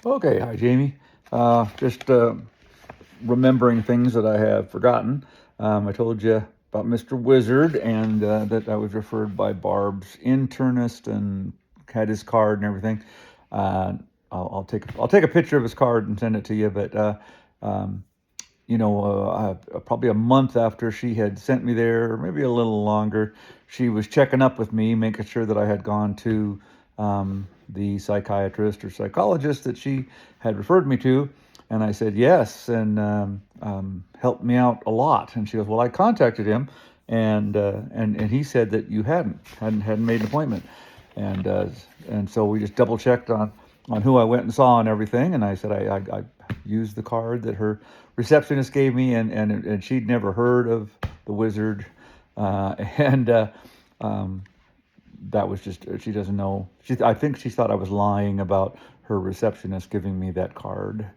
Okay, hi Jamie. Just remembering things that I have forgotten. I told you about Mr. Wizard and that I was referred by Barb's internist and had his card and everything. Uh, I'll take a picture of his card and send it to you. But um, probably a month after she had sent me there, or maybe a little longer, she was checking up with me, making sure that I had gone to the psychiatrist or psychologist that she had referred me to. And I said yes, and helped me out a lot. And she goes, "Well, I contacted him, and he said that you hadn't made an appointment." And uh, and so we just double checked on who I went and saw and everything. And I said I used the card that her receptionist gave me, and she'd never heard of the Wizard, and that was just she doesn't know. I think she thought I was lying about her receptionist giving me that card.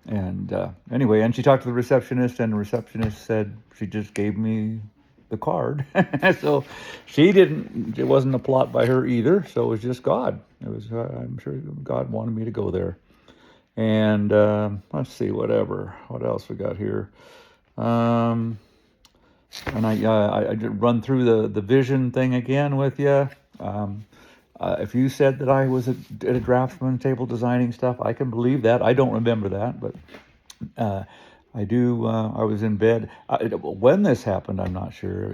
And anyway, and she talked to the receptionist, and the receptionist said she just gave me the card. So she didn't. It wasn't a plot by her either. So it was just God. It was. I'm sure God wanted me to go there. And let's see, whatever. What else we got here? Um, and I did run through the vision thing again with you. Um, if you said that I was at a draftsman table designing stuff, I can believe that. I don't remember that, but uh, I do. I was in bed when this happened. I'm not sure.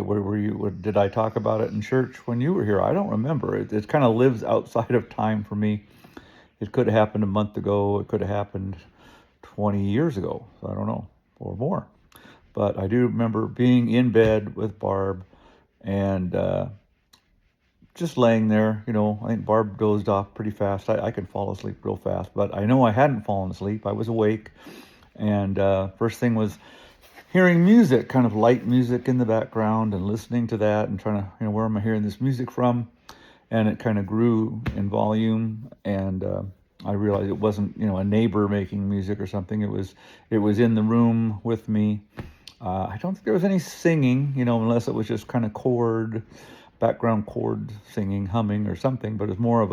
Where were you? Did I talk about it in church when you were here? I don't remember. It kind of lives outside of time for me. It could have happened a month ago. It could have happened 20 years ago. So I don't know, or more. But I do remember being in bed with Barb and just laying there. I think Barb dozed off pretty fast. I can fall asleep real fast, but I know I hadn't fallen asleep. I was awake. And first thing was hearing music, kind of light music in the background, and listening to that and trying to, where am I hearing this music from? And it kind of grew in volume, and I realized it wasn't, a neighbor making music or something. It was in the room with me. I don't think there was any singing, unless it was just kind of background chord singing, humming or something. But it was more of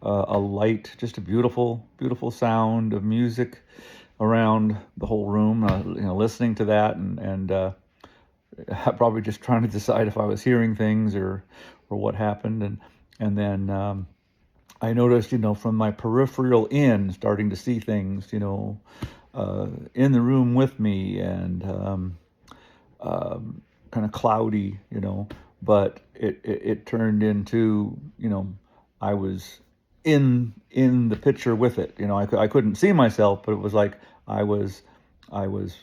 a light, just a beautiful, beautiful sound of music around the whole room. Listening to that and probably just trying to decide if I was hearing things or what happened. And then I noticed, from my peripheral in, starting to see things, in the room with me, and kind of cloudy, but it turned into, I was in the picture with it. I couldn't see myself, but it was like I was I was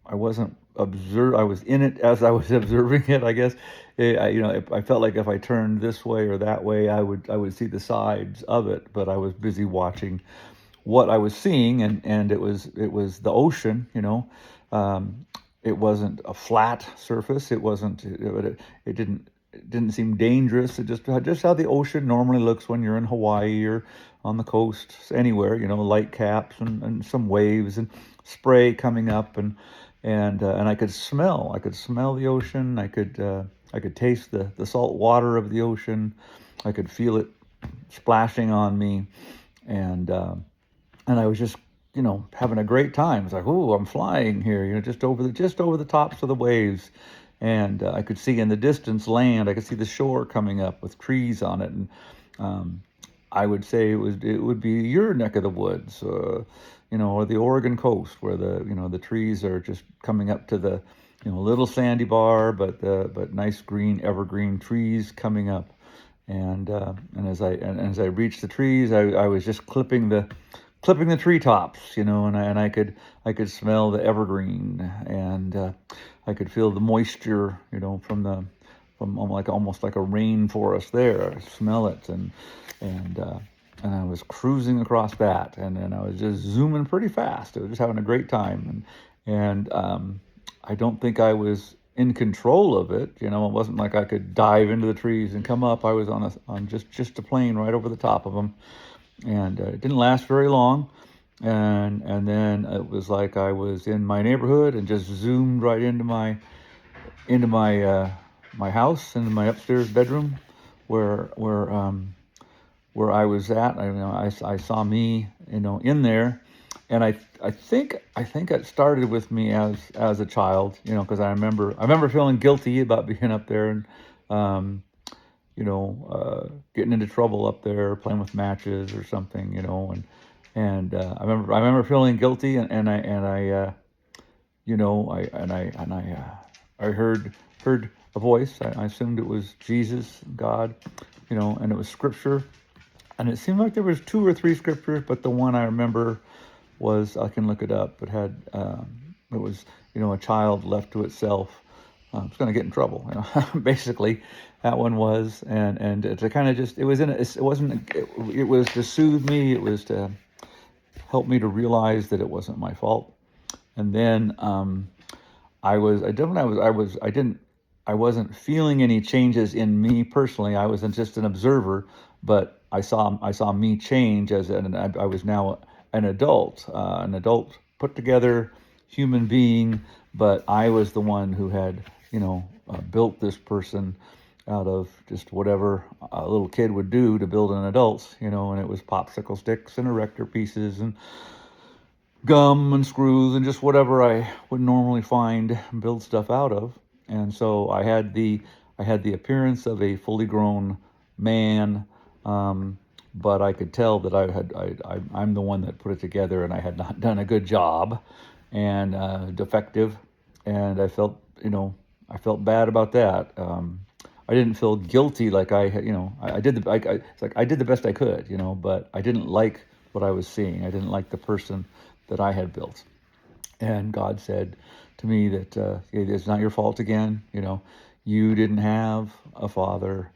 I wasn't I was in it as I was observing it, I guess. I felt like if I turned this way or that way, I would see the sides of it, but I was busy watching what I was seeing, and it was the ocean. Um, it wasn't a flat surface. It didn't seem dangerous. It just how the ocean normally looks when you're in Hawaii or on the coast anywhere. Light caps and some waves and spray coming up, and I could smell the ocean. I could taste the salt water of the ocean. I could feel it splashing on me, and and I was just having a great time. It's like, oh, I'm flying here, just over the tops of the waves, and I could see in the distance land. I could see the shore coming up with trees on it, and um, I would say it would be your neck of the woods, or the Oregon coast, where the trees are just coming up to the little sandy bar, but nice green evergreen trees coming up, and as I reached the trees, I was just clipping the treetops, and I could smell the evergreen, and I could feel the moisture, from almost like a rainforest there. I smell it, and uh, and I was cruising across that, and I was just zooming pretty fast. I was just having a great time, and I don't think I was in control of it. It wasn't like I could dive into the trees and come up. I was on just a plane right over the top of them, and it didn't last very long. And then it was like I was in my neighborhood and just zoomed right into my house, into my upstairs bedroom, where I was at. I saw me in there. And I think it started with me as a child, because I remember feeling guilty about being up there and um, getting into trouble up there, playing with matches or something, and I remember feeling guilty, and I I heard a voice. I assumed it was Jesus, God, and it was Scripture, and it seemed like there was two or three scriptures, but the one I remember was, I can look it up. It had it was a child left to itself. It's going to get in trouble. Basically, that one was, and to kind of just, it was it wasn't, it was to soothe me. It was to help me to realize that it wasn't my fault. And then I wasn't feeling any changes in me personally. I was just an observer, but I saw me change I was now an adult put together human being, but I was the one who had built this person out of just whatever a little kid would do to build an adult, and it was popsicle sticks and erector pieces and gum and screws and just whatever I would normally find and build stuff out of. And so I had the appearance of a fully grown man, but I could tell that I'm the one that put it together, and I had not done a good job, and defective, and I felt bad about that. I didn't feel guilty like I did it's like I did the best I could, but I didn't like what I was seeing. I didn't like the person that I had built. And God said to me that hey, it's not your fault again. You didn't have a father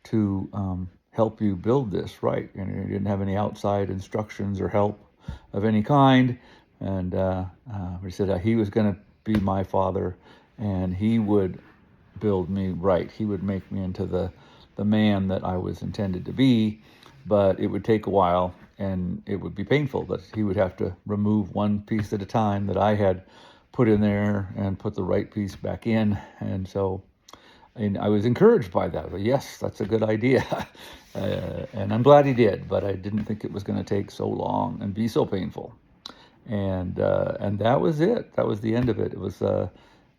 to help you build this, right? And you didn't have any outside instructions or help of any kind. And he said he was going to be my father, and he would build me right. He would make me into the man that I was intended to be, but it would take a while, and it would be painful that he would have to remove one piece at a time that I had put in there and put the right piece back in. And so, and I was encouraged by that. But yes, that's a good idea. And I'm glad he did, but I didn't think it was going to take so long and be so painful. And that was it. That was the end of it. It was,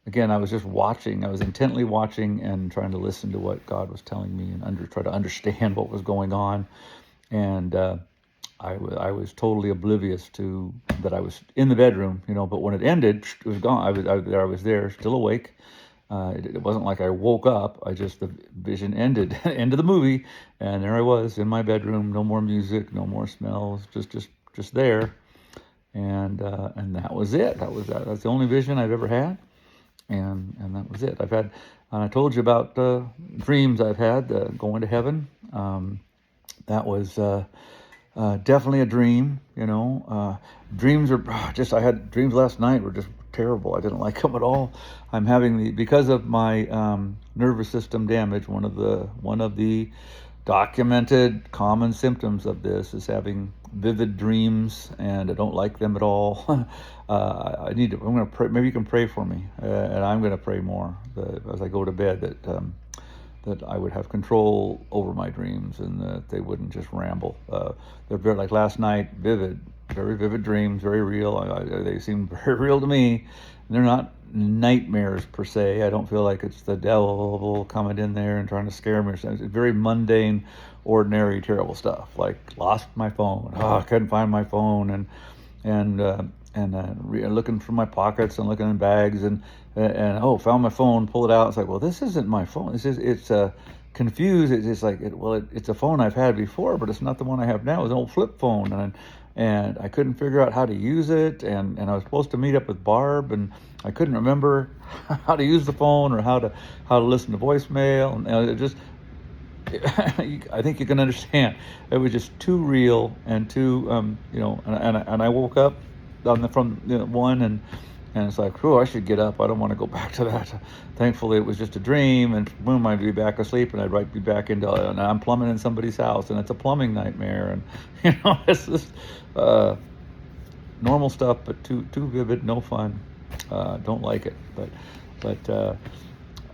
again, I was just watching. I was intently watching and trying to listen to what God was telling me and try to understand what was going on. And I was totally oblivious to that I was in the bedroom, but when it ended, it was gone. I was there, still awake. It wasn't like I woke up. The vision ended, end of the movie, and there I was in my bedroom. No more music, no more smells, just there, and that was it. That's the only vision I've ever had, and that was it. I told you about dreams I've had going to heaven. That was. Definitely a dream, dreams are I had dreams last night were just terrible. I didn't like them at all. I'm having because of my nervous system damage, one of the documented common symptoms of this is having vivid dreams, and I don't like them at all. I'm going to pray. Maybe you can pray for me, and I'm going to pray more as I go to bed that I would have control over my dreams and that they wouldn't just ramble. They're very, like last night, very vivid dreams, very real. They seem very real to me. They're not nightmares per se. I don't feel like it's the devil coming in there and trying to scare me. It's very mundane, ordinary, terrible stuff. Like lost my phone. I couldn't find my phone, and looking for my pockets and looking in bags and found my phone, pull it out. It's like, well, this isn't my phone. It's confused. It's like, it's a phone I've had before, but it's not the one I have now. It's an old flip phone, and I couldn't figure out how to use it. And I was supposed to meet up with Barb, and I couldn't remember how to use the phone or how to listen to voicemail. And it just, I think you can understand. It was just too real and too, and I woke up from one, and it's like, oh, I should get up. I don't want to go back to that. Thankfully, it was just a dream, and boom, I'd be back asleep, and I'd be back into, and I'm plumbing in somebody's house, and it's a plumbing nightmare, and it's just normal stuff, but too vivid, no fun. Don't like it, but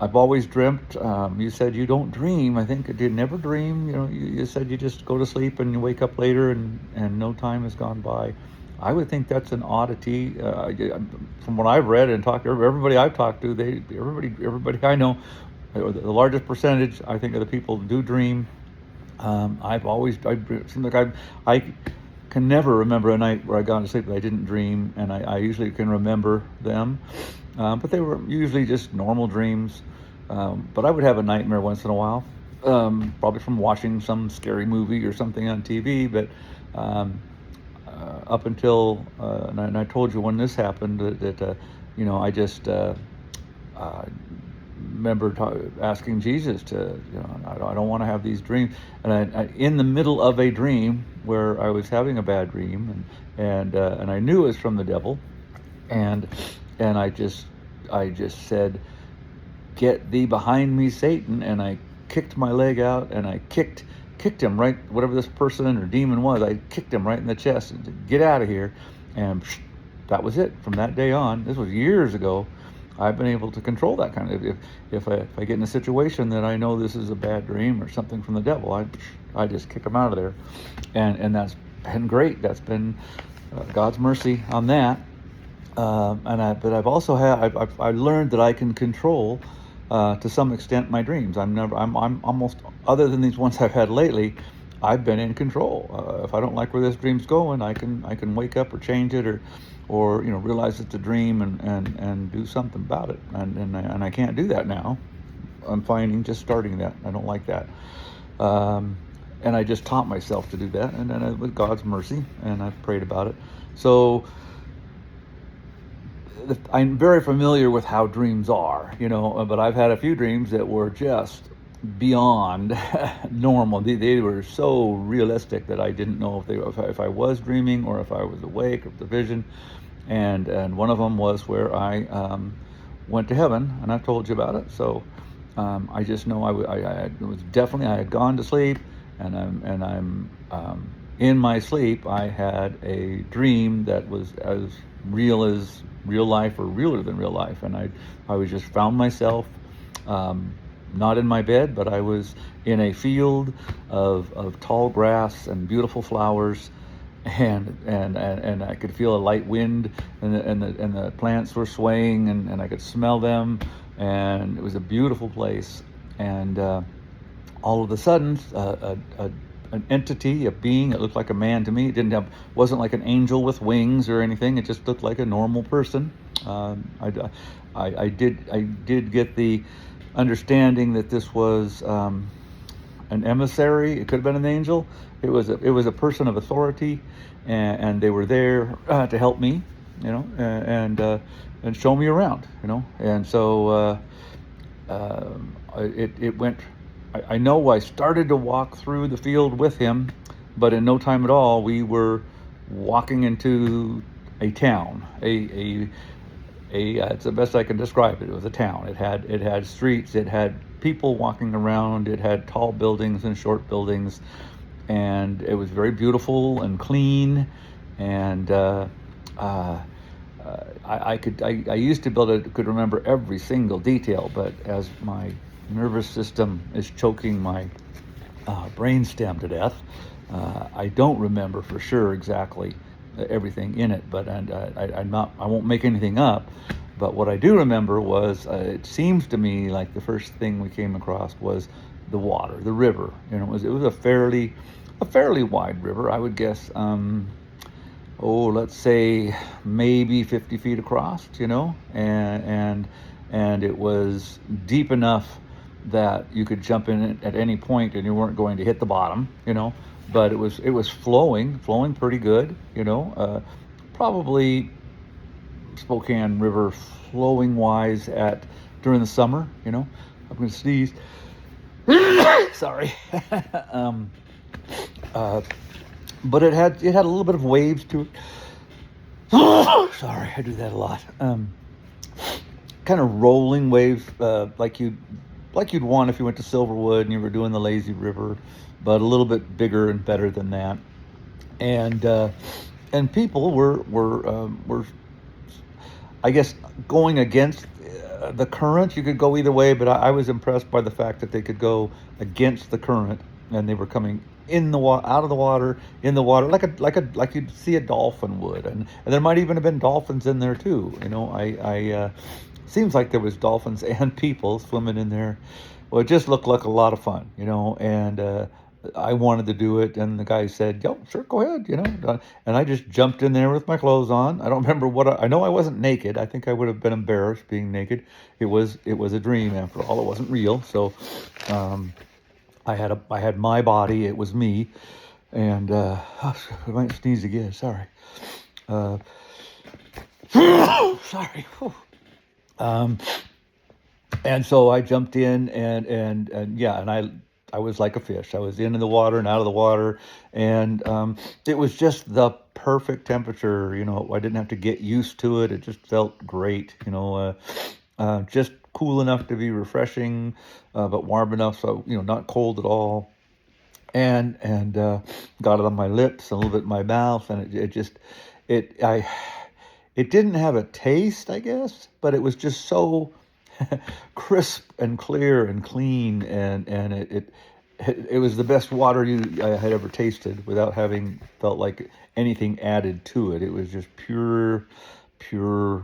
I've always dreamt. You said you don't dream. I think you never dream. You said you just go to sleep and you wake up later and no time has gone by. I would think that's an oddity. From what I've read and talked to everybody I've talked to, everybody I know, the largest percentage I think of the people do dream. It seems like I can never remember a night where I got to sleep that I didn't dream, and I usually can remember them. But they were usually just normal dreams. But I would have a nightmare once in a while, probably from watching some scary movie or something on TV. But up until, and I told you when this happened that I just remember asking Jesus to, I don't want to have these dreams. And in the middle of a dream where I was having a bad dream, and I knew it was from the devil, and I just said, "Get thee behind me, Satan!" And I kicked my leg out, and I kicked him right, whatever this person or demon was. I kicked him right in the chest and said, "Get out of here!" And that was it. From that day on, this was years ago, I've been able to control that kind of. If I get in a situation that I know this is a bad dream or something from the devil, I just kick him out of there, and that's been great. That's been God's mercy on that. But I've also I learned that I can control to some extent my dreams. I'm almost, other than these ones I've had lately, I've been in control. If I don't like where this dream's going, I can wake up or change it, or realize it's a dream and do something about it. And I can't do that now. I'm finding just starting that. I don't like that. And I just taught myself to do that, and with God's mercy, and I've prayed about it. So I'm very familiar with how dreams are, but I've had a few dreams that were just beyond normal. They were so realistic that I didn't know if I was dreaming or if I was awake, or the vision. And one of them was where I went to heaven, and I've told you about it. So I just know I was definitely, I had gone to sleep, and I'm in my sleep. I had a dream that was as real as real life, or realer than real life, and I was just found myself not in my bed, but I was in a field of tall grass and beautiful flowers, and I could feel a light wind, and the plants were swaying, and I could smell them, and it was a beautiful place. And all of a sudden, an entity, a being, it looked like a man to me. It wasn't like an angel with wings or anything. It just looked like a normal person. I did get the understanding that this was an emissary. It could have been an angel. It was a person of authority, and they were there to help me, and show me around, And so it went. I know I started to walk through the field with him, but in no time at all, we were walking into a town. It's the best I can describe it. It was a town. It had streets. It had people walking around. It had tall buildings and short buildings, and it was very beautiful and clean. And I used to be able to could remember every single detail, but as my nervous system is choking my brainstem to death, I don't remember for sure exactly everything in it, but I won't make anything up. But what I do remember was, it seems to me like the first thing we came across was the water, the river. It was a fairly wide river. I would guess, let's say maybe 50 feet across, and it was deep enough that you could jump in it at any point and you weren't going to hit the bottom, but it was flowing pretty good, probably Spokane River flowing wise during the summer, I'm going to sneeze. Sorry. But it had a little bit of waves to it. Sorry, I do that a lot. Kind of rolling waves, like you'd want if you went to Silverwood and you were doing the lazy river, but a little bit bigger and better than that. And people were I guess going against the current, you could go either way, but I was impressed by the fact that they could go against the current, and they were coming in the water, out of the water, in the water, like you'd see a dolphin would, and there might even have been dolphins in there too. Seems like there was dolphins and people swimming in there. Well, it just looked like a lot of fun, and I wanted to do it, and the guy said, "Yo, sure, go ahead," and I just jumped in there with my clothes on. I don't remember I know I wasn't naked. I think I would have been embarrassed being naked. It was a dream after all. It wasn't real. So, um, I had my body. It was me, and I might sneeze again. Sorry. Uh, sorry. Um, and so I jumped in, and yeah, and I was like a fish. I was in the water and out of the water, and it was just the perfect temperature. I didn't have to get used to it. It just felt great. Just cool enough to be refreshing, but warm enough so not cold at all. And got it on my lips, a little bit in my mouth, and it just it I it didn't have a taste, I guess, but it was just so crisp and clear and clean, and it was the best water I had ever tasted without having felt like anything added to it. It was just pure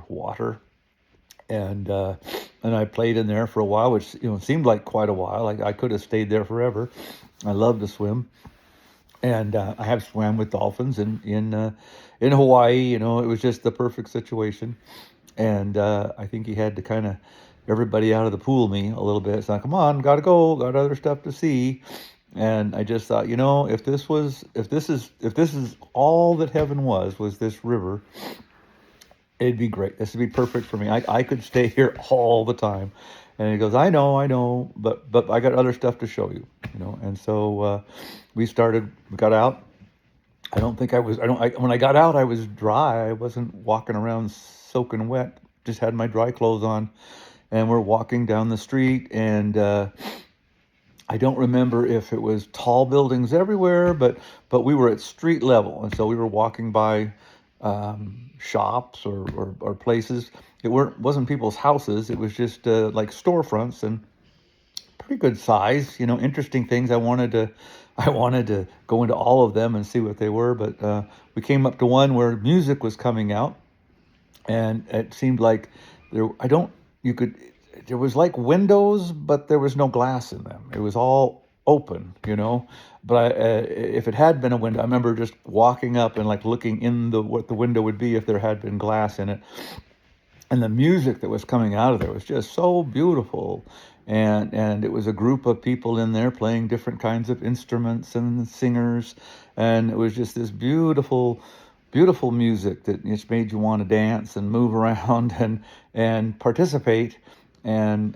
water, and I played in there for a while, which seemed like quite a while. Like I could have stayed there forever. I love to swim, and I have swam with dolphins in Hawaii. It was just the perfect situation, and I think he had to kind of everybody out of the pool me a little bit. It's like, come on, gotta go, got other stuff to see. And I just thought, if this is all that heaven was this river, it'd be great. This would be perfect for me. I could stay here all the time. And he goes, I know, but I got other stuff to show you. And so we got out. I don't think I was, I don't, I, when I got out, I was dry. I wasn't walking around soaking wet, just had my dry clothes on. And we're walking down the street, and I don't remember if it was tall buildings everywhere, but we were at street level, and so we were walking by shops or places. It wasn't people's houses. It was just like storefronts, and pretty good size. Interesting things. I wanted to go into all of them and see what they were, but we came up to one where music was coming out, and it seemed like there. I don't. You could. There was like windows, but there was no glass in them. It was all open. But if it had been a window, I remember just walking up and like looking in what the window would be if there had been glass in it. And the music that was coming out of there was just so beautiful, and it was a group of people in there playing different kinds of instruments and singers, and it was just this beautiful music that just made you want to dance and move around and participate. And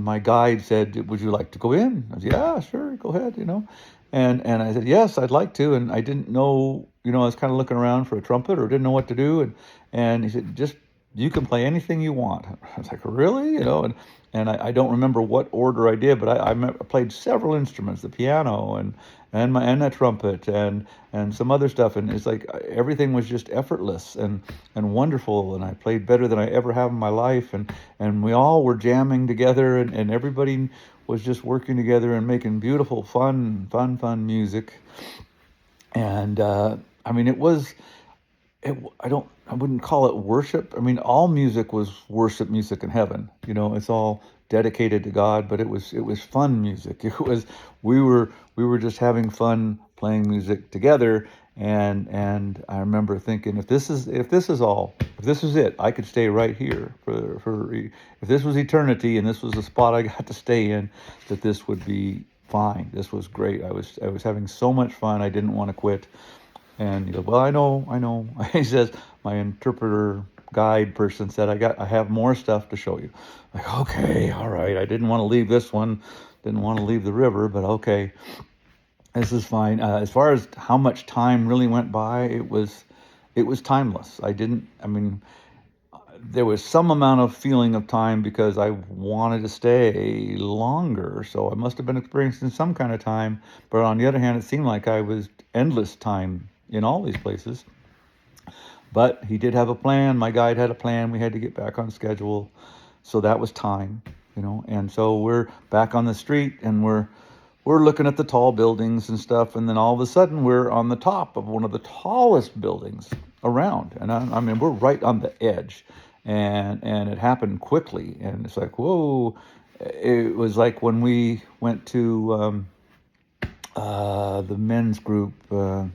my guide said, "Would you like to go in?" I said, "Yeah, sure, go ahead." And I said, "Yes, I'd like to." And I didn't know, I was kind of looking around for a trumpet or didn't know what to do. And he said, "Just you can play anything you want." I was like, "Really?" And I don't remember what order I did, but I played several instruments, the piano and a trumpet and some other stuff, and it's like everything was just effortless and wonderful, and I played better than I ever have in my life, and we all were jamming together, and everybody was just working together and making beautiful, fun music. And I mean, I wouldn't call it worship. I mean, all music was worship music in heaven. It's all dedicated to God, but it was fun music. We were just having fun playing music together, and I remember thinking, if this is it, I could stay right here for if this was eternity and this was the spot I got to stay in, that this would be fine. This was great. I was having so much fun. I didn't want to quit. And he goes, "Well, I know." He says, "My interpreter guide person said I have more stuff to show you." Like, okay, all right. I didn't want to leave this one, didn't want to leave the river, but okay, this is fine. As far as how much time really went by, it was timeless. I mean, there was some amount of feeling of time because I wanted to stay longer, so I must have been experiencing some kind of time. But on the other hand, it seemed like I was endless time in all these places. But he did have a plan. My guide had a plan. We had to get back on schedule. So that was time, and so we're back on the street, and we're looking at the tall buildings and stuff, and then all of a sudden we're on the top of one of the tallest buildings around, and I mean we're right on the edge, and it happened quickly, and it's like, whoa. It was like when we went to the men's group. I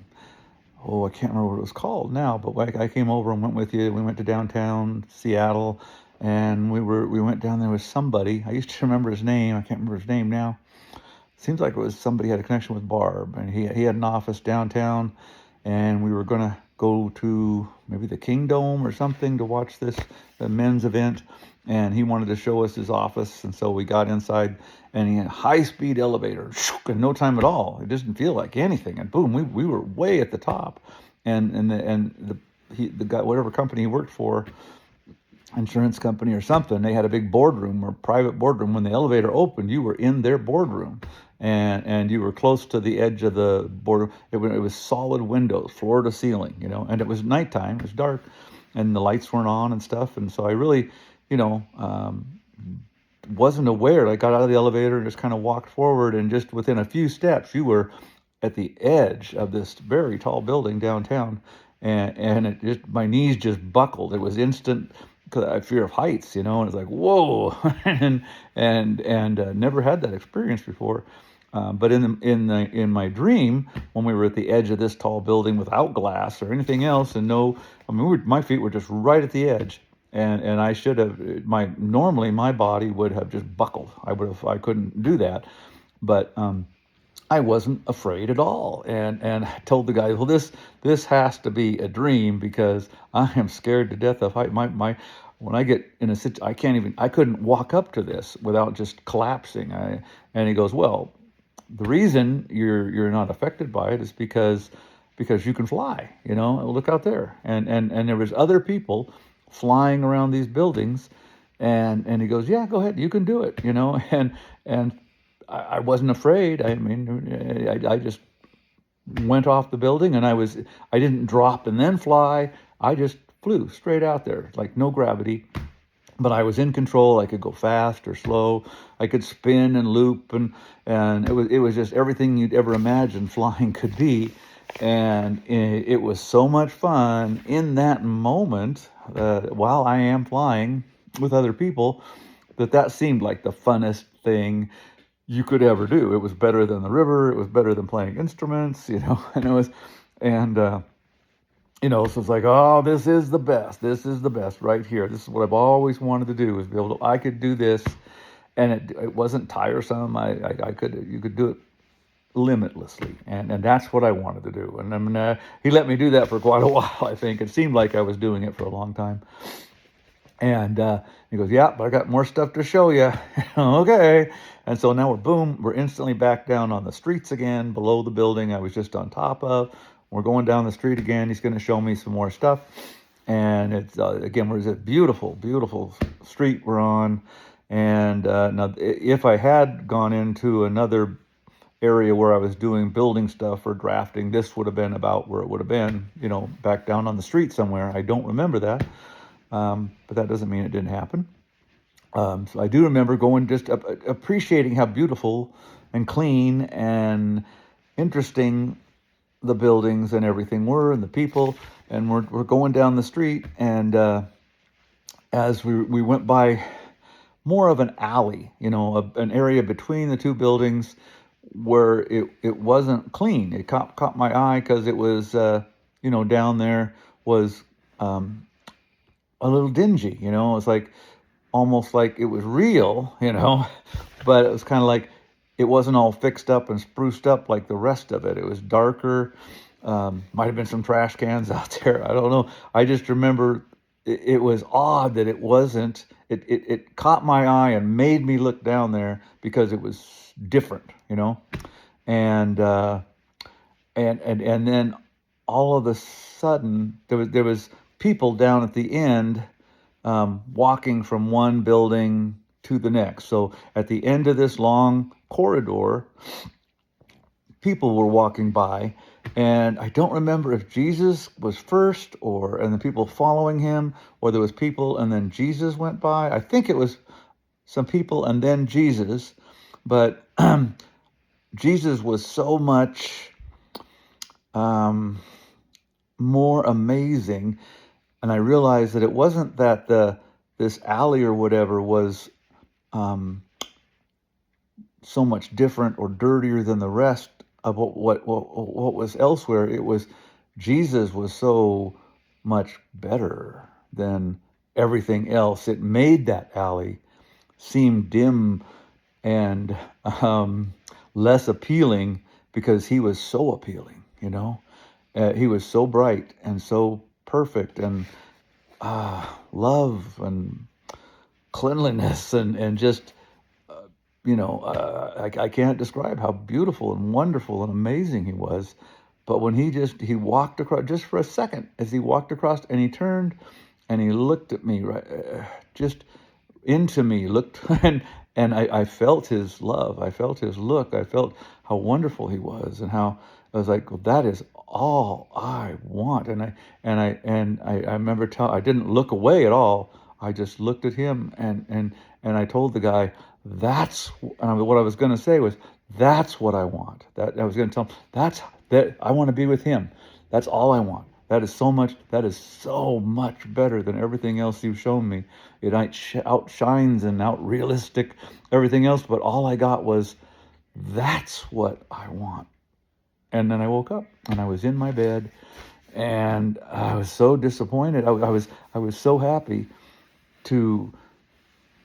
can't remember what it was called now, but like I came over and went with you. We went to downtown Seattle, and we went down there with somebody. I used to remember his name. I can't remember his name now. Seems like it was somebody had a connection with Barb, and he had an office downtown, and we were gonna go to maybe the Kingdome or something to watch the men's event, and he wanted to show us his office, and so we got inside, and he had a high-speed elevator, in no time at all. It didn't feel like anything, and boom, we were way at the top, and the guy, whatever company he worked for, insurance company or something, they had a big boardroom or private boardroom. When the elevator opened, you were in their boardroom, and you were close to the edge of the boardroom. It was solid windows, floor to ceiling, and it was nighttime, it was dark, and the lights weren't on and stuff. And so I really, wasn't aware. I got out of the elevator and just kind of walked forward, and just within a few steps, you were at the edge of this very tall building downtown, and it just, my knees just buckled. It was instant, because I have fear of heights, and it's like, whoa, and never had that experience before. But in my dream, when we were at the edge of this tall building without glass or anything else, and my feet were just right at the edge, and I should have, normally my body would have just buckled. I couldn't do that, but I wasn't afraid at all, and I told the guy, well, this has to be a dream, because I am scared to death of height. When I get in a situation, I couldn't walk up to this without just collapsing. And he goes, well, the reason you're not affected by it is because you can fly. Look out there, and there was other people flying around these buildings, and he goes, yeah, go ahead, you can do it. And I wasn't afraid. I mean, I just went off the building, and I didn't drop and then fly. I just flew straight out there, like no gravity. But I was in control. I could go fast or slow. I could spin and loop, and it was just everything you'd ever imagine flying could be. And it was so much fun in that moment, while I am flying with other people, that seemed like the funnest thing you could ever do. It was better than the river. It was better than playing instruments, and it was, and so it's like, oh, this is the best. This is the best right here. This is what I've always wanted to do, is be able to, I could do this, and it wasn't tiresome. You could do it limitlessly, and that's what I wanted to do. And I mean, he let me do that for quite a while. I think it seemed like I was doing it for a long time. And he goes, yeah, but I got more stuff to show you. Okay. And so now we're instantly back down on the streets again, below the building I was just on top of. We're going down the street again. He's going to show me some more stuff. And it's, again, we're at beautiful, beautiful street we're on. And now, if I had gone into another area where I was doing building stuff or drafting, this would have been about where it would have been, back down on the street somewhere. I don't remember that. But that doesn't mean it didn't happen. So I do remember going, just appreciating how beautiful and clean and interesting the buildings and everything were, and the people. And we're going down the street, and as we went by more of an alley, an area between the two buildings where it wasn't clean. It caught my eye because it was, down there was a little dingy. It was like, almost like it was real, but it was kind of like it wasn't all fixed up and spruced up like the rest of it. It was darker. Might have been some trash cans out there. I don't know. I just remember it was odd that it wasn't. It caught my eye and made me look down there because it was different, and then all of a sudden there was people down at the end, walking from one building to the next. So at the end of this long corridor, people were walking by, And I don't remember if Jesus was first and the people following him, or there was people and then Jesus went by. I think it was some people and then Jesus, but Jesus was so much um, more amazing. And I realized that it wasn't that this alley or whatever was um, so much different or dirtier than the rest of what was elsewhere. It was Jesus was so much better than everything else. It made that alley seem dim and less appealing because he was so appealing. He was so bright and so perfect, and love and cleanliness and just I can't describe how beautiful and wonderful and amazing he was. But when he walked across just for a second, as he walked across and he turned and he looked at me, right, just into me, looked and I felt his love. I felt his look. I felt how wonderful he was, and how I was like, well, that is all I want. And I remember I didn't look away at all. I just looked at him, and I told the guy, that's what I was going to say was, that's what I want. That I was going to tell him, that I want to be with him. That's all I want. That is so much better than everything else you've shown me. It outshines and out realistic everything else, but all I got was, that's what I want. And then I woke up and I was in my bed, and I was so disappointed. I was so happy to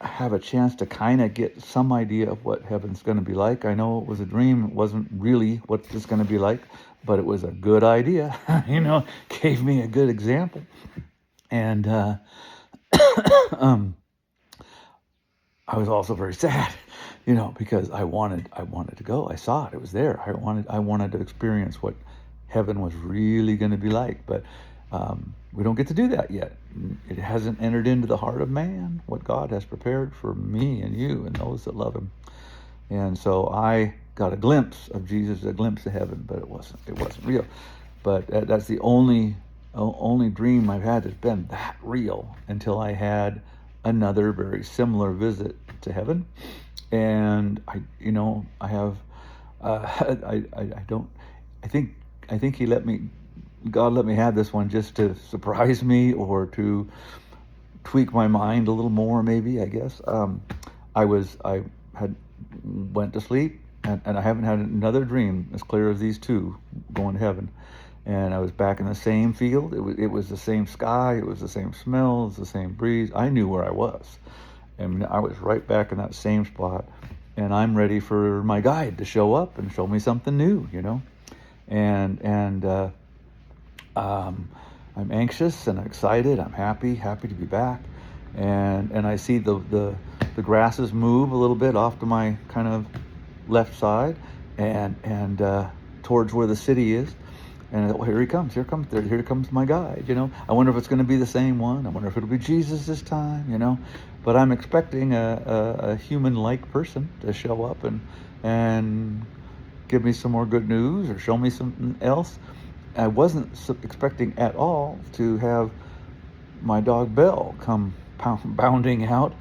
have a chance to kind of get some idea of what heaven's going to be like. I know it was a dream. It wasn't really what it's going to be like, but it was a good idea. Gave me a good example. And I was also very sad, because I wanted to go. I saw it. It was there. I wanted to experience what heaven was really going to be like. But we don't get to do that yet. It hasn't entered into the heart of man what God has prepared for me and you and those that love him. And so I got a glimpse of Jesus, a glimpse of heaven, but it wasn't real. But that's the only dream I've had that's been that real, until I had another very similar visit to heaven. And I have I think God let me have this one just to surprise me, or to tweak my mind a little more, maybe, I guess. I had went to sleep, and I haven't had another dream as clear as these two going to heaven. And I was back in the same field. It was the same sky. It was the same smell. It was the same breeze. I knew where I was. And I was right back in that same spot. And I'm ready for my guide to show up and show me something new, And I'm anxious and excited. I'm happy to be back. And I see the grasses move a little bit off to my kind of left side, and towards where the city is. And I thought, well, here comes my guide, I wonder if it's going to be the same one. I wonder if it'll be Jesus this time, But I'm expecting a human-like person to show up and give me some more good news or show me something else. I wasn't expecting at all to have my dog Belle come bounding out,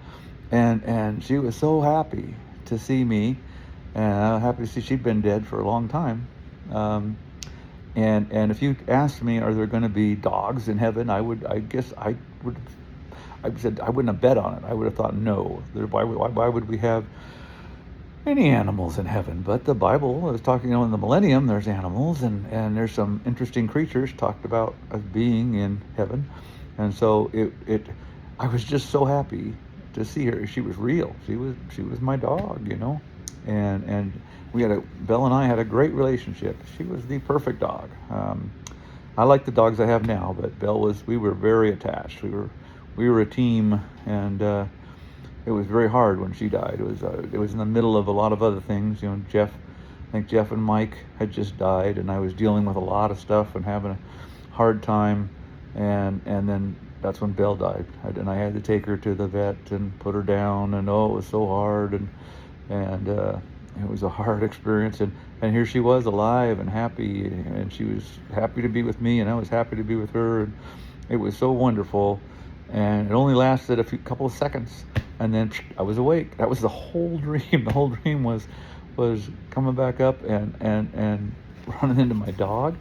and she was so happy to see me, and I'm happy to see she'd been dead for a long time. And if you asked me, are there going to be dogs in heaven, I said I wouldn't have bet on it. I would have thought, no. Why would we have any animals in heaven? But the Bible is talking, in the millennium, there's animals, and there's some interesting creatures talked about as being in heaven. And so I was just so happy to see her. She was real. She was my dog, and Belle and I had a great relationship. She was the perfect dog. I like the dogs I have now, but Belle we were very attached. We were a team, and it was very hard when she died. It was in the middle of a lot of other things. I think Jeff and Mike had just died, and I was dealing with a lot of stuff and having a hard time. And then that's when Belle died, and I had to take her to the vet and put her down. And it was so hard, and it was a hard experience. And and here she was alive and happy, and she was happy to be with me, and I was happy to be with her, and it was so wonderful. And it only lasted a couple of seconds, and then I was awake. That was the whole dream. The whole dream was coming back up and running into my dog,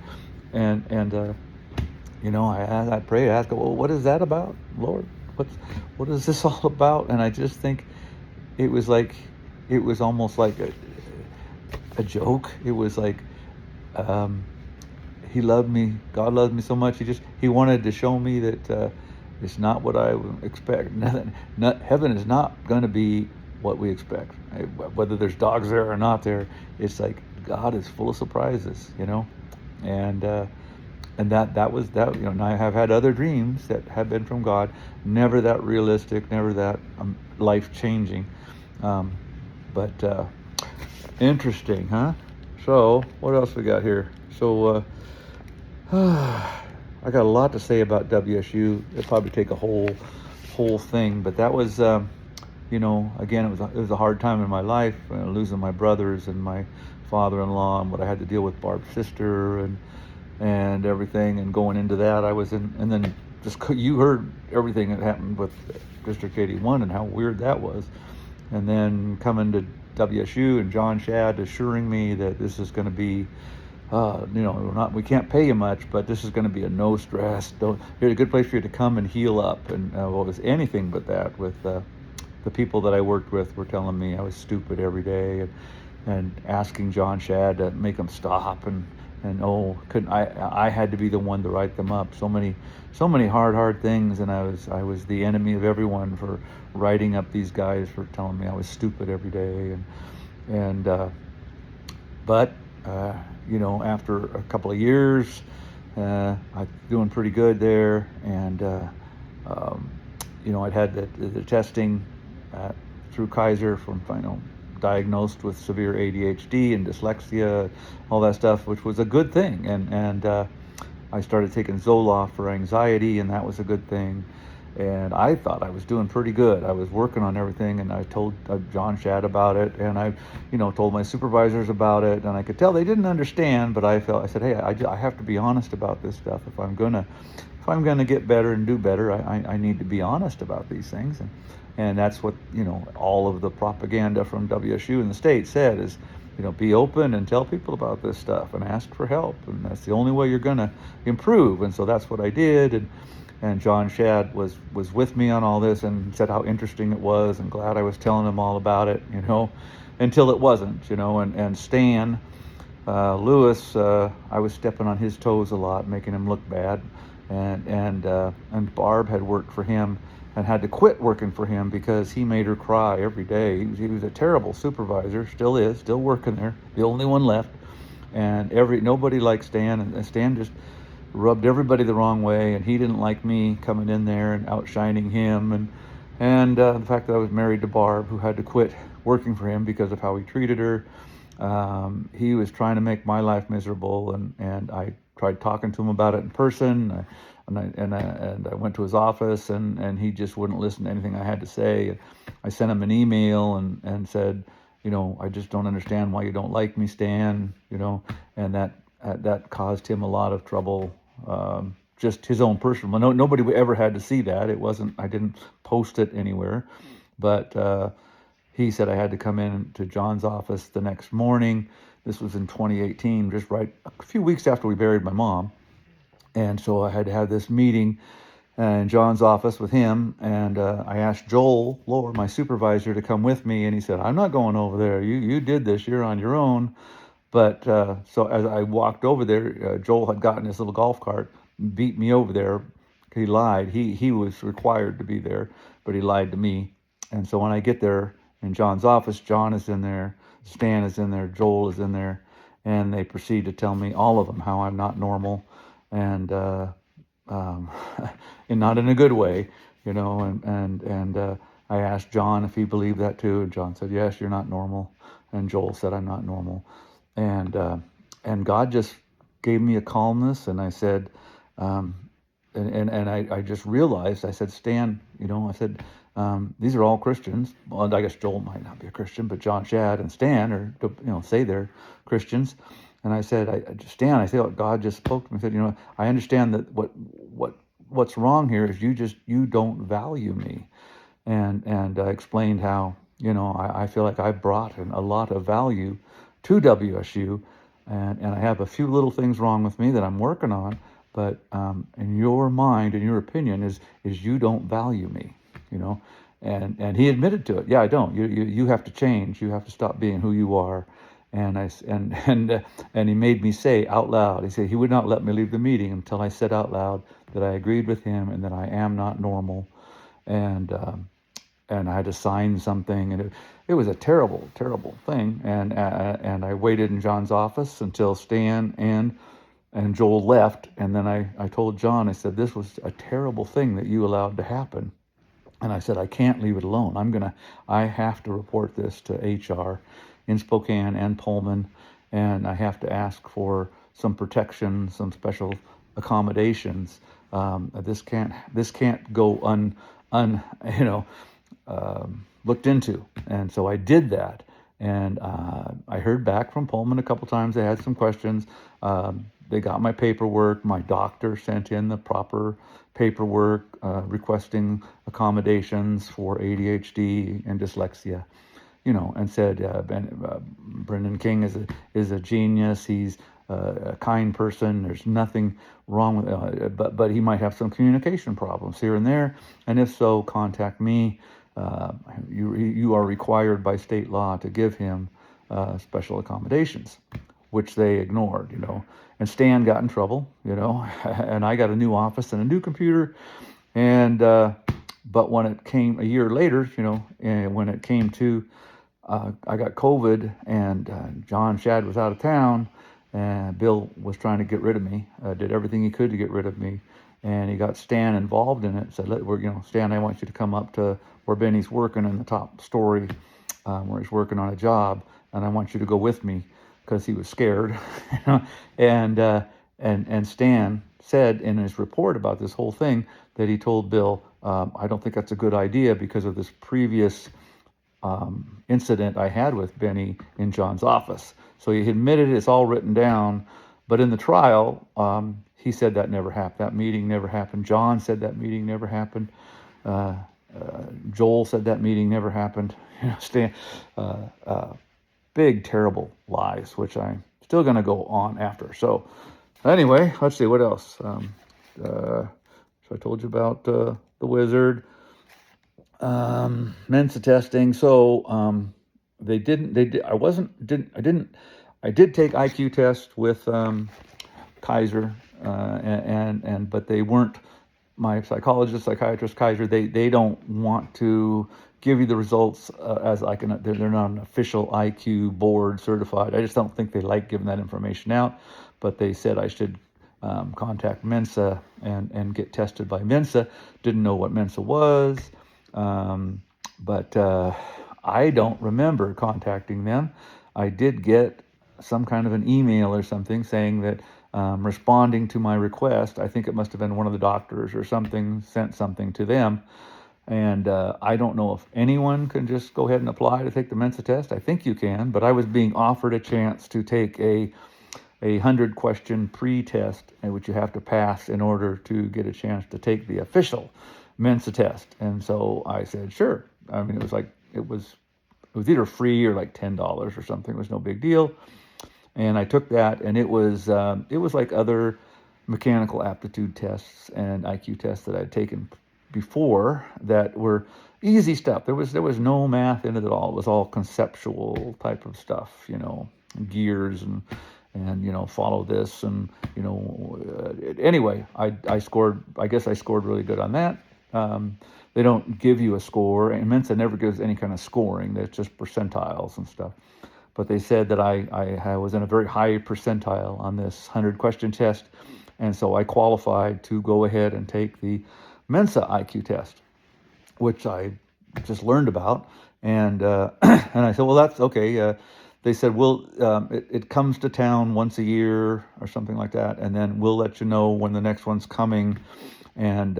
and I prayed, I asked, well, what is that about, Lord? What is this all about? And I just think it was almost like a joke. It was like, um, he loved me. God loved me so much. He wanted to show me that it's not what I would expect. Heaven is not going to be what we expect. Whether there's dogs there or not there, it's like God is full of surprises, and that was that. And I have had other dreams that have been from God, never that realistic, never that life changing, um, but interesting, huh? So what else we got here? So I got a lot to say about WSU. It'd probably take a whole thing, but that was again, it was a hard time in my life, losing my brothers and my father-in-law, and what I had to deal with Barb's sister and everything, and going into that I was in, and then just you heard everything that happened with District 81 and how weird that was, and then coming to WSU and John Shad assuring me that this is going to be we can't pay you much, but this is going to be a no stress. Here's a good place for you to come and heal up. And it was anything but that. With the people that I worked with were telling me I was stupid every day, and asking John Shad to make them stop, and couldn't I had to be the one to write them up. So many hard things, and I was the enemy of everyone for writing up these guys for telling me I was stupid every day, but after a couple of years, I'm doing pretty good there, and I'd had the testing through Kaiser from diagnosed with severe ADHD and dyslexia, all that stuff, which was a good thing, and I started taking Zoloft for anxiety, and that was a good thing. And I thought I was doing pretty good. I was working on everything, and I told John Shad about it, and I told my supervisors about it, and I could tell they didn't understand, but I said, hey, I have to be honest about this stuff. If I'm gonna get better and do better, I need to be honest about these things, and that's what all of the propaganda from WSU in the state said is, be open and tell people about this stuff and ask for help, and that's the only way you're gonna improve. And so that's what I did, and John Shad was with me on all this and said how interesting it was, and glad I was telling him all about it, until it wasn't, and Stan Lewis, I was stepping on his toes a lot, making him look bad, and Barb had worked for him and had to quit working for him because he made her cry every day. He was a terrible supervisor, still is, still working there, the only one left, and nobody liked Stan, and Stan just rubbed everybody the wrong way, and he didn't like me coming in there and outshining him, and the fact that I was married to Barb, who had to quit working for him because of how he treated her. He was trying to make my life miserable, and I tried talking to him about it in person, and I went to his office, and he just wouldn't listen to anything I had to say. I sent him an email and said, I just don't understand why you don't like me, Stan, and that caused him a lot of trouble. Just his own personal. Nobody ever had to see that. It wasn't. I didn't post it anywhere, but he said I had to come in to John's office the next morning. This was in 2018, just right a few weeks after we buried my mom, and so I had to have this meeting in John's office with him. And I asked Joel Lohr, my supervisor, to come with me, and he said, "I'm not going over there. You did this. You're on your own." But so as I walked over there, Joel had gotten his little golf cart, beat me over there. He lied. He was required to be there, but he lied to me. And so when I get there in John's office, John is in there, Stan is in there, Joel is in there, and they proceed to tell me, all of them, how I'm not normal, and and not in a good way, and I asked John if he believed that too, and John said, yes, you're not normal, and Joel said, I'm not normal. And God just gave me a calmness, and I said, and I just realized, I said, Stan, I said, These are all Christians. Well, I guess Joel might not be a Christian, but John, Shad, and Stan are, say they're Christians. And I said, Stan, I said, God just spoke to me. I said, I understand that what's wrong here is you don't value me. And I explained how, I feel like I brought a lot of value to WSU, and I have a few little things wrong with me that I'm working on, but in your mind, in your opinion, is you don't value me, and he admitted to it. Yeah, I don't. You have to change. You have to stop being who you are. And he made me say out loud. He said he would not let me leave the meeting until I said out loud that I agreed with him and that I am not normal, and I had to sign something, and it was a terrible, terrible thing. And I waited in John's office until Stan and Joel left, and then I told John, I said, this was a terrible thing that you allowed to happen. And I said, I can't leave it alone. I have to report this to HR in Spokane and Pullman, and I have to ask for some protection, some special accommodations. This can't go looked into. And so I did that. And I heard back from Pullman a couple times. They had some questions. They got my paperwork. My doctor sent in the proper paperwork requesting accommodations for ADHD and dyslexia, and said Brendan King is a genius. He's a kind person. There's nothing wrong with but he might have some communication problems here and there. And if so, contact me. You are required by state law to give him special accommodations, which they ignored, And Stan got in trouble, and I got a new office and a new computer. And but when it came a year later, and when it came to, I got COVID, and John Shad was out of town, and Bill was trying to get rid of me, did everything he could to get rid of me. And he got Stan involved in it. Said, Stan, I want you to come up to where Benny's working in the top story, where he's working on a job, and I want you to go with me, because he was scared. And Stan said in his report about this whole thing that he told Bill, I don't think that's a good idea because of this previous incident I had with Benny in John's office. So he admitted it's all written down, but in the trial, he said that never happened. That meeting never happened. John said that meeting never happened. Joel said that meeting never happened. Big, terrible lies, which I'm still going to go on after. So anyway, let's see, what else? So I told you about the wizard. Mensa testing. So I did take IQ test with Kaiser, but they weren't, my psychologist, psychiatrist Kaiser, they don't want to give you the results as like they're not an official IQ board certified. I just don't think they like giving that information out, but they said I should contact Mensa and get tested by Mensa. Didn't know what Mensa was, but I don't remember contacting them. I did get some kind of an email or something saying that responding to my request, I think it must have been one of the doctors or something, sent something to them. And I don't know if anyone can just go ahead and apply to take the Mensa test. I think you can, but I was being offered a chance to take a 100-question pre-test, which you have to pass in order to get a chance to take the official Mensa test. And so I said, sure. I mean, it was either free or like $10 or something. It was no big deal. And I took that, and it was like other mechanical aptitude tests and IQ tests that I'd taken before that were easy stuff. There was no math in it at all. It was all conceptual type of stuff, gears and follow this, and anyway, I scored. I guess I scored really good on that. They don't give you a score, and Mensa never gives any kind of scoring. That's just percentiles and stuff. But they said that I was in a very high percentile on this 100-question test, and so I qualified to go ahead and take the Mensa IQ test, which I just learned about, and and I said, well, that's okay. They said, well, it comes to town once a year or something like that, and then we'll let you know when the next one's coming. And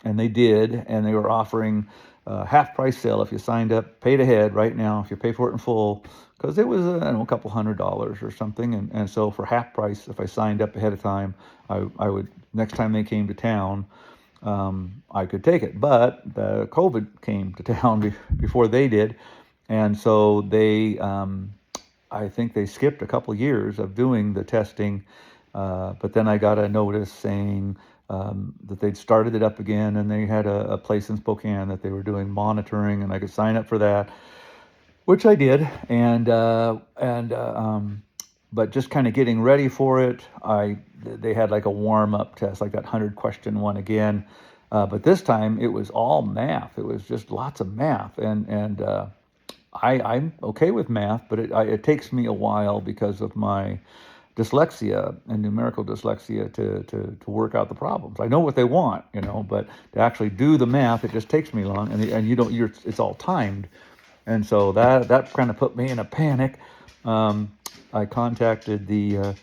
they did, and they were offering half price sale if you signed up, paid ahead right now if you pay for it in full, because it was I don't know, a couple $100 or something, and so for half price if I signed up ahead of time, I would, next time they came to town, I could take it. But the COVID came to town before they did, and so they I think they skipped a couple years of doing the testing, but then I got a notice saying that they'd started it up again, and they had a place in Spokane that they were doing monitoring, and I could sign up for that, which I did, but just kind of getting ready for it, they had like a warm up test, like that 100 question one again, but this time it was all math. It was just lots of math, and I'm okay with math, but it takes me a while because of my dyslexia and numerical dyslexia to work out the problems. I know what they want, but to actually do the math, it just takes me long, and it's all timed, and so that kind of put me in a panic. I contacted the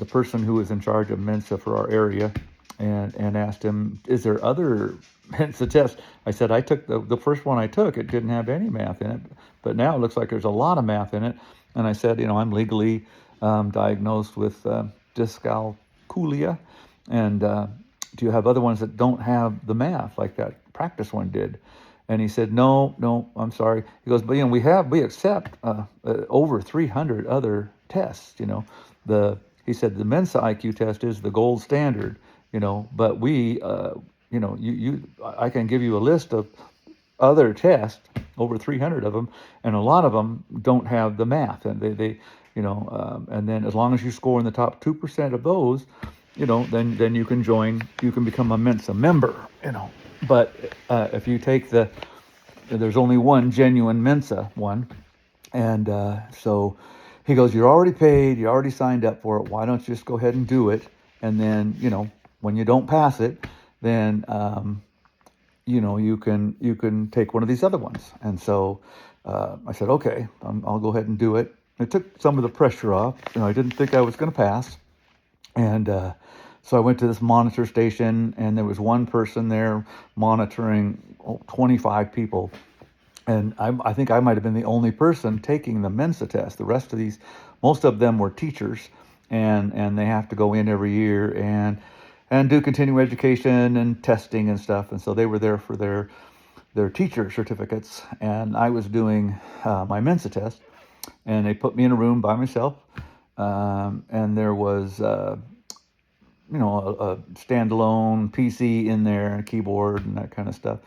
person who was in charge of Mensa for our area, and asked him, is there other Mensa tests? I said, I took the first one I took, it didn't have any math in it, but now it looks like there's a lot of math in it. And I said, I'm legally diagnosed with dyscalculia, and do you have other ones that don't have the math like that practice one did? And he said, no, I'm sorry. He goes, but we accept over 300 other tests. He said the Mensa IQ test is the gold standard. But I can give you a list of other tests, over 300 of them, and a lot of them don't have the math, and and then as long as you score in the top 2% of those, then you can become a Mensa member. But if you take there's only one genuine Mensa one, and so he goes, you're already paid, you already signed up for it, why don't you just go ahead and do it, and then when you don't pass it, then you can take one of these other ones. And so I said, okay, I'll go ahead and do it. It took some of the pressure off. I didn't think I was going to pass, and so I went to this monitor station, and there was one person there monitoring 25 people. And I think I might have been the only person taking the Mensa test. The rest of most of them were teachers, and they have to go in every year and do continuing education and testing and stuff. And so they were there for their teacher certificates, and I was doing my Mensa test. And they put me in a room by myself, and there was a standalone PC in there, and a keyboard and that kind of stuff.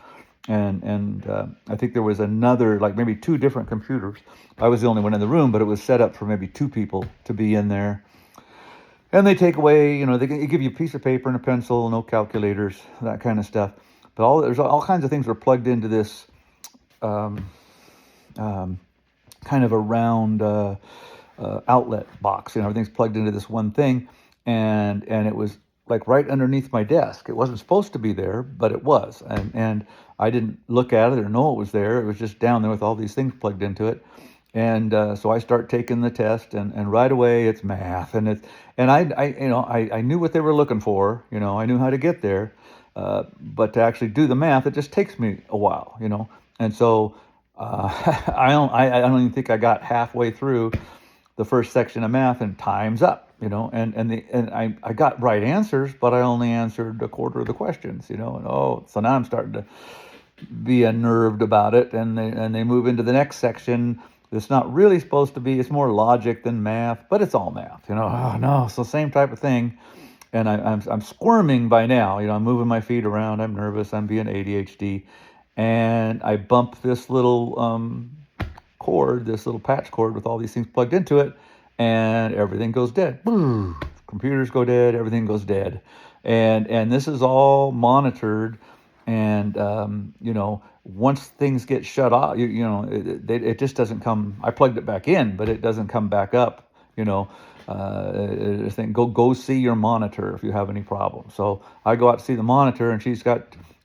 And I think there was another, like maybe two different computers. I was the only one in the room, but it was set up for maybe two people to be in there. And they take away, they give you a piece of paper and a pencil, no calculators, that kind of stuff. But there's all kinds of things were plugged into this kind of a round outlet box. Everything's plugged into this one thing, and it was like right underneath my desk. It wasn't supposed to be there, but it was, and I didn't look at it or know it was there. It was just down there with all these things plugged into it. And so I start taking the test, and right away it's math, and I knew what they were looking for. I knew how to get there, but to actually do the math, it just takes me a while. And so I don't even think I got halfway through the first section of math, and time's up. And I got right answers, but I only answered a quarter of the questions. So now I'm starting to be unnerved about it, and they move into the next section. It's not really supposed to be. It's more logic than math, but it's all math. Oh no, so same type of thing. And I'm squirming by now. I'm moving my feet around. I'm nervous. I'm being ADHD, and I bump this little cord, this little patch cord with all these things plugged into it, and everything goes dead. Computers go dead. Everything goes dead, and this is all monitored. And once things get shut off, it just doesn't come. I plugged it back in, but it doesn't come back up. Go see your monitor if you have any problems. So I go out to see the monitor, and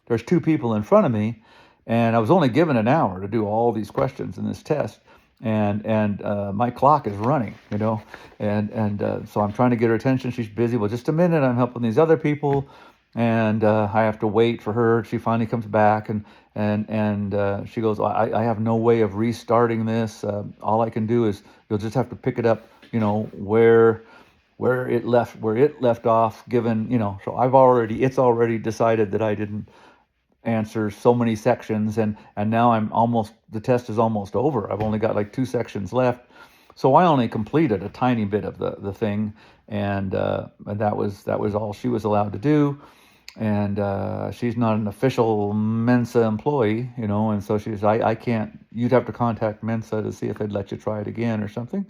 there's two people in front of me, and I was only given an hour to do all these questions in this test, and my clock is running, and so I'm trying to get her attention. She's busy. Well, just a minute, I'm helping these other people. and I have to wait for her. She finally comes back, and she goes, I have no way of restarting this. All I can do is you'll just have to pick it up, where it left off. Given, so it's already decided that I didn't answer so many sections, and now the test is almost over. I've only got like 2 sections left, so I only completed a tiny bit of the thing, and that was all she was allowed to do. And she's not an official Mensa employee, and so she's I can't. You'd have to contact Mensa to see if they'd let you try it again or something.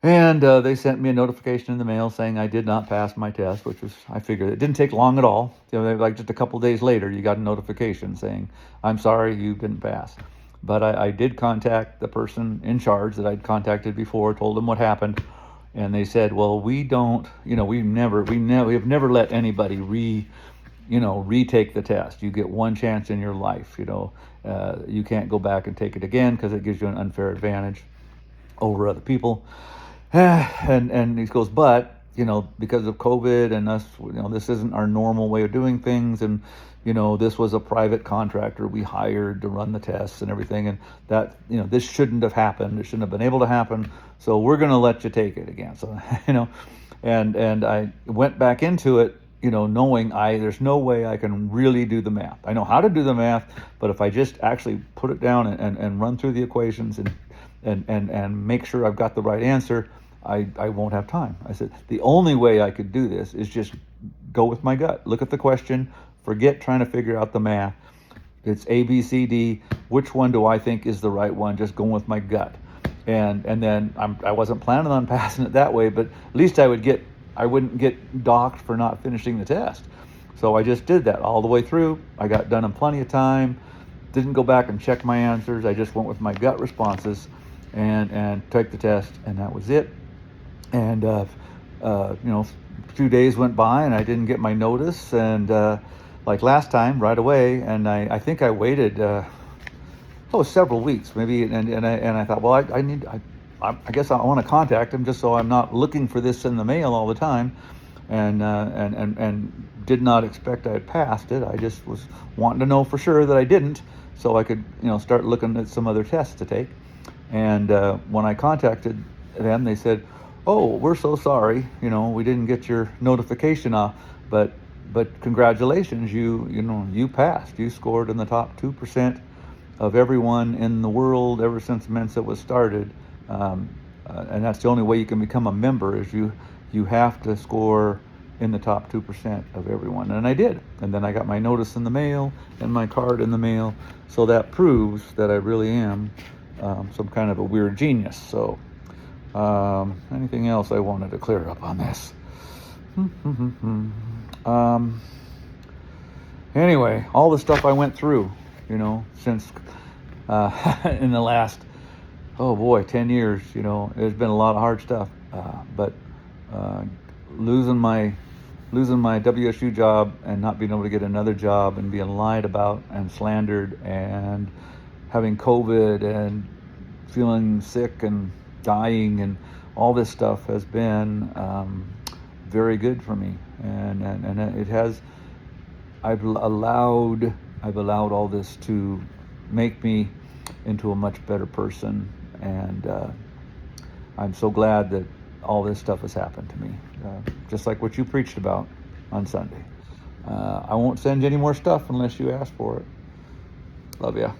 And they sent me a notification in the mail saying I did not pass my test, which was, I figured it didn't take long at all. Like just a couple days later, you got a notification saying, I'm sorry, you didn't pass. But I did contact the person in charge that I'd contacted before, told them what happened, and they said, well, we don't, we have never let anybody retake the test. You get one chance in your life. You can't go back and take it again because it gives you an unfair advantage over other people. And he goes, but because of COVID and us, this isn't our normal way of doing things, and this was a private contractor we hired to run the tests and everything, and that this shouldn't have happened. It shouldn't have been able to happen. So we're going to let you take it again. So and I went back into it, knowing there's no way I can really do the math. I know how to do the math, but if I just actually put it down and run through the equations and make sure I've got the right answer, I won't have time. I said, the only way I could do this is just go with my gut. Look at the question, forget trying to figure out the math. It's A, B, C, D. Which one do I think is the right one? Just going with my gut. And then I wasn't planning on passing it that way, but at least I wouldn't get docked for not finishing the test. So I just did that all the way through. I got done in plenty of time. Didn't go back and check my answers. I just went with my gut responses and took the test, and that was it. And a few days went by and I didn't get my notice, and like last time, right away. And I think I waited several weeks maybe, and I thought, well, I guess I want to contact him just so I'm not looking for this in the mail all the time, and did not expect I had passed it. I just was wanting to know for sure that I didn't, so I could start looking at some other tests to take. And when I contacted them, they said, oh, we're so sorry, we didn't get your notification off, but congratulations, you passed. You scored in the top 2% of everyone in the world ever since Mensa was started, and that's the only way you can become a member, is you have to score in the top 2% of everyone. And I did, and then I got my notice in the mail and my card in the mail, so that proves that I really am some kind of a weird genius. So anything else I wanted to clear up on this? Anyway, all the stuff I went through, since in the last, 10 years, there's been a lot of hard stuff. But losing my WSU job and not being able to get another job and being lied about and slandered and having COVID and feeling sick and dying and all this stuff has been very good for me, and it has. I've allowed all this to make me into a much better person, and I'm so glad that all this stuff has happened to me, just like what you preached about on Sunday. I won't send you any more stuff unless you ask for it. Love ya.